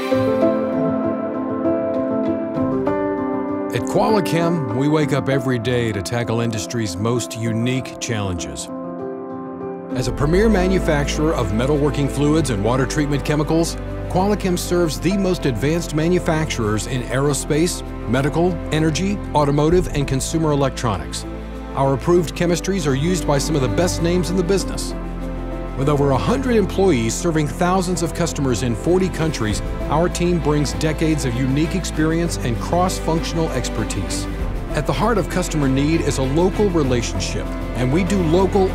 At QualiChem, we wake up every day to tackle industry's most unique challenges. As a premier manufacturer of metalworking fluids and water treatment chemicals, QualiChem serves the most advanced manufacturers in aerospace, medical, energy, automotive, and consumer electronics. Our approved chemistries are used by some of the best names in the business. With over 100 employees serving thousands of customers in 40 countries, our team brings decades of unique experience and cross-functional expertise. At the heart of customer need is a local relationship, and we do local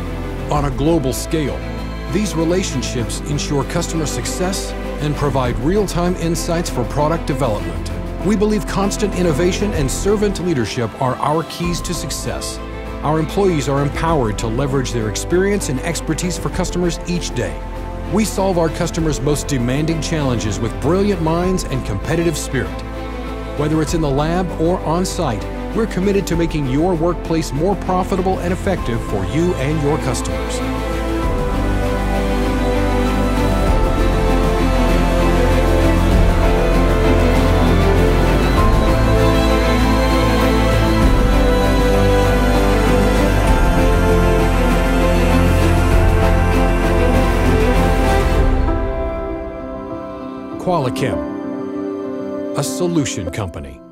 on a global scale. These relationships ensure customer success and provide real-time insights for product development. We believe constant innovation and servant leadership are our keys to success. Our employees are empowered to leverage their experience and expertise for customers each day. We solve our customers' most demanding challenges with brilliant minds and competitive spirit. Whether it's in the lab or on-site, we're committed to making your workplace more profitable and effective for you and your customers. QualiChem, a solution company.